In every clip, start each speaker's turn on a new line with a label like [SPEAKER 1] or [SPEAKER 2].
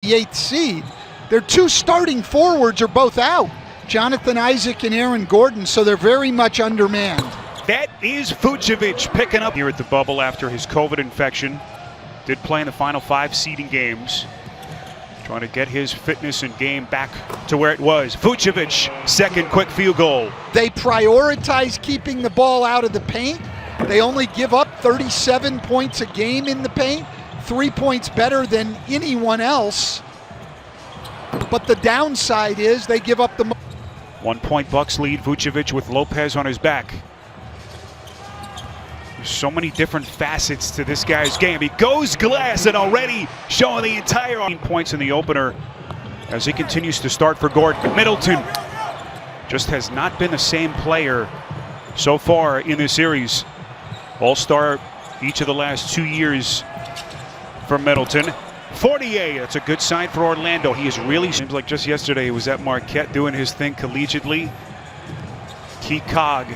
[SPEAKER 1] the 8th seed. Their two starting forwards are both out, Jonathan Isaac and Aaron Gordon, so they're very much undermanned.
[SPEAKER 2] That is Vucevic picking up here at the bubble after his COVID infection. Did play in the final 5 seeding games. Trying to get his fitness and game back to where it was. Vucevic, second quick field goal.
[SPEAKER 1] They prioritize keeping the ball out of the paint. They only give up 37 points a game in the paint, 3 points better than anyone else. But the downside is they give up the
[SPEAKER 2] 1 point Bucks lead. Vucevic with Lopez on his back. There's so many different facets to this guy's game. He goes glass and already showing the entire 18 points in the opener as he continues to start for Gordon. Middleton just has not been the same player so far in this series. All-star each of the last 2 years for Middleton. 48, that's a good sign for Orlando. He is really, seems like just yesterday he was at Marquette doing his thing collegiately. Key cog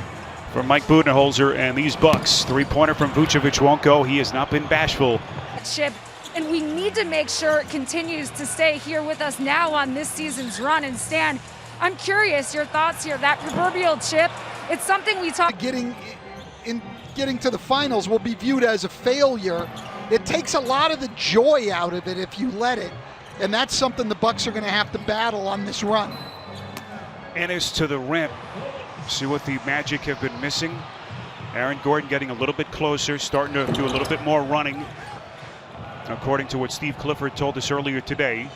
[SPEAKER 2] for Mike Budenholzer and these Bucks. Three-pointer from Vucevic won't go. He has not been bashful.
[SPEAKER 3] Chip, and we need to make sure it continues to stay here with us now on this season's run. And Stan, I'm curious your thoughts here. That proverbial chip, it's something we talk.
[SPEAKER 1] Getting to the finals will be viewed as a failure. It takes a lot of the joy out of it if you let it, and that's something the Bucks are going to have to battle on this run.
[SPEAKER 2] Ennis to the rim. See what the Magic have been missing. Aaron Gordon getting a little bit closer, starting to do a little bit more running, according to what Steve Clifford told us earlier today.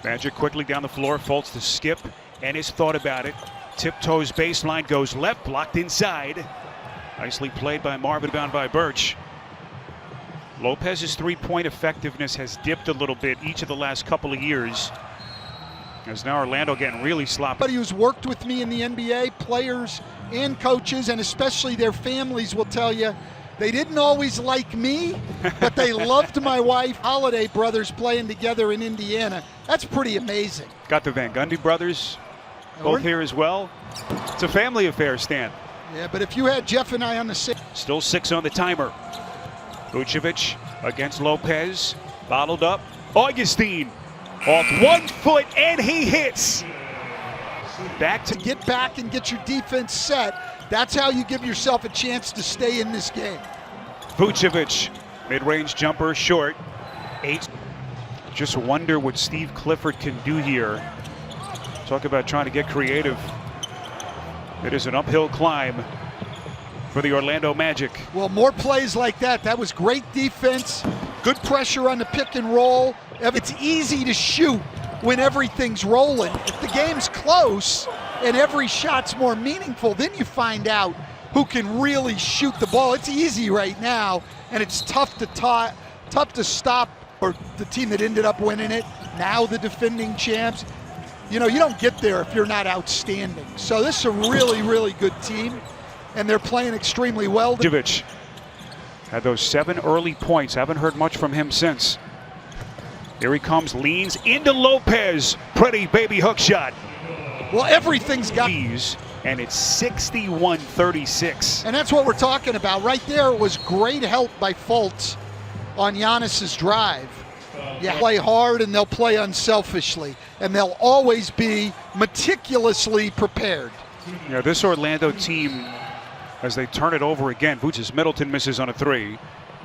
[SPEAKER 2] Magic quickly down the floor, faults to Skip. Ennis thought about it. Tiptoes baseline, goes left, blocked inside. Nicely played by Marvin, bound by Birch. Lopez's three-point effectiveness has dipped a little bit each of the last couple of years. As now Orlando getting really sloppy.
[SPEAKER 1] Somebody who's worked with me in the NBA, players and coaches, and especially their families will tell you they didn't always like me, but they loved my wife. Holiday brothers playing together in Indiana. That's pretty amazing.
[SPEAKER 2] Got the Van Gundy brothers both here as well. It's a family affair, Stan.
[SPEAKER 1] Yeah, but if you had Jeff and I on the same.
[SPEAKER 2] Still 6 on the timer. Vucevic against Lopez. Bottled up. Augustine off 1 foot, and he hits. Back to
[SPEAKER 1] get back and get your defense set. That's how you give yourself a chance to stay in this game.
[SPEAKER 2] Vucevic, mid-range jumper, short. 8. Just wonder what Steve Clifford can do here. Talk about trying to get creative. It is an uphill climb for the Orlando Magic.
[SPEAKER 1] Well, more plays like that. That was great defense, good pressure on the pick and roll. It's easy to shoot when everything's rolling. If the game's close and every shot's more meaningful, then you find out who can really shoot the ball. It's easy right now, and it's tough to stop or the team that ended up winning it, now the defending champs. You know, you don't get there if you're not outstanding. So this is a really, really good team, and they're playing extremely well.
[SPEAKER 2] Vucevic had those 7 early points. Haven't heard much from him since. Here he comes, leans into Lopez. Pretty baby hook shot.
[SPEAKER 1] Well, everything's got.
[SPEAKER 2] And it's 61-36.
[SPEAKER 1] And that's what we're talking about. Right there, it was great help by Fultz on Giannis's drive. Yeah, play hard and they'll play unselfishly. And they'll always be meticulously prepared.
[SPEAKER 2] Yeah, this Orlando team, as they turn it over again, Vucevic, Middleton misses on a 3.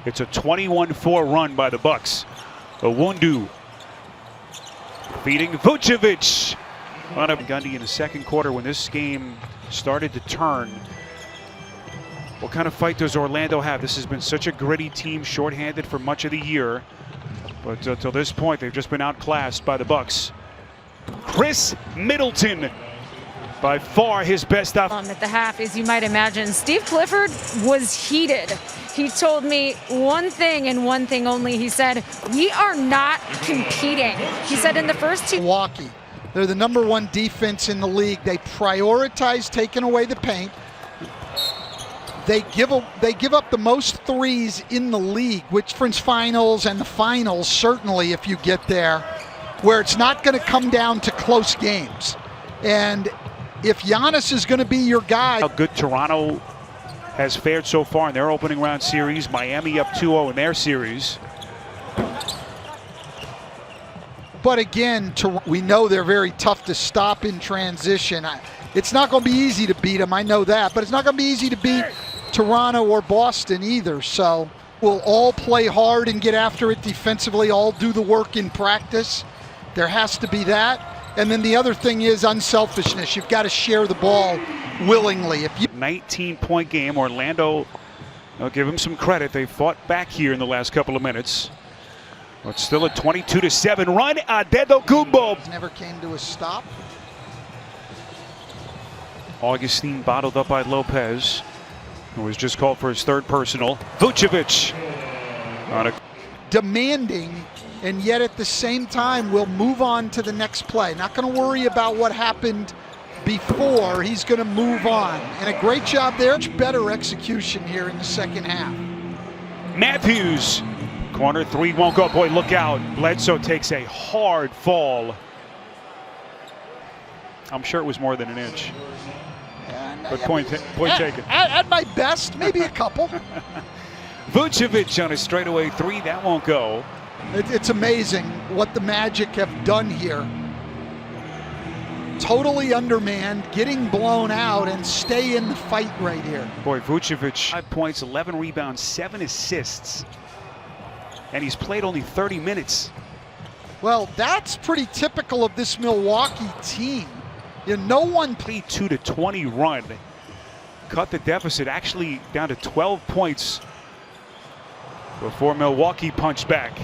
[SPEAKER 2] It's a 21-4 run by the Bucks. Owundu feeding Vucevic on a Gundy in the second quarter when this game started to turn. What kind of fight does Orlando have? This has been such a gritty team, shorthanded for much of the year. But till this point, they've just been outclassed by the Bucks. Chris Middleton, by far his best stuff.
[SPEAKER 3] At the half, as you might imagine, Steve Clifford was heated. He told me one thing and one thing only. He said, we are not competing. He said in the first 2.
[SPEAKER 1] Milwaukee, they're the #1 defense in the league. They prioritize taking away the paint. They give up the most threes in the league, which conference finals and the finals, certainly if you get there, where it's not going to come down to close games. And if Giannis is going to be your guy.
[SPEAKER 2] How good Toronto has fared so far in their opening round series. Miami up 2-0 in their series.
[SPEAKER 1] But again, we know they're very tough to stop in transition. It's not going to be easy to beat them, I know that, but it's not going to be easy to beat Toronto or Boston either. So we'll all play hard and get after it defensively, all do the work in practice. There has to be that. And then the other thing is unselfishness. You've got to share the ball willingly.
[SPEAKER 2] 19-point game. Orlando, I'll give them some credit. They fought back here in the last couple of minutes. But still a 22-7 run. Adetokounmpo
[SPEAKER 1] never came to a stop.
[SPEAKER 2] Augustine bottled up by Lopez, who was just called for his third personal. Vucevic on a
[SPEAKER 1] demanding, and yet at the same time we'll move on to the next play. Not going to worry about what happened before. He's going to move on, and a great job there. Much better execution here in the second half.
[SPEAKER 2] Matthews, corner three won't go. Boy, look out. Bledsoe takes a hard fall. I'm sure it was more than an inch. But point taken.
[SPEAKER 1] At my best, maybe a couple.
[SPEAKER 2] Vucevic on a straightaway three, that won't go.
[SPEAKER 1] It's amazing what the Magic have done here. Totally undermanned, getting blown out, and stay in the fight right here.
[SPEAKER 2] Boy, Vucevic, 5 points, 11 rebounds, 7 assists. And he's played only 30 minutes.
[SPEAKER 1] Well, that's pretty typical of this Milwaukee team. No one
[SPEAKER 2] played 2-20 run. Cut the deficit actually down to 12 points before Milwaukee punched back.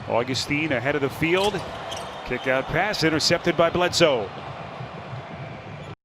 [SPEAKER 2] Augustine ahead of the field. Kick out pass intercepted by Bledsoe.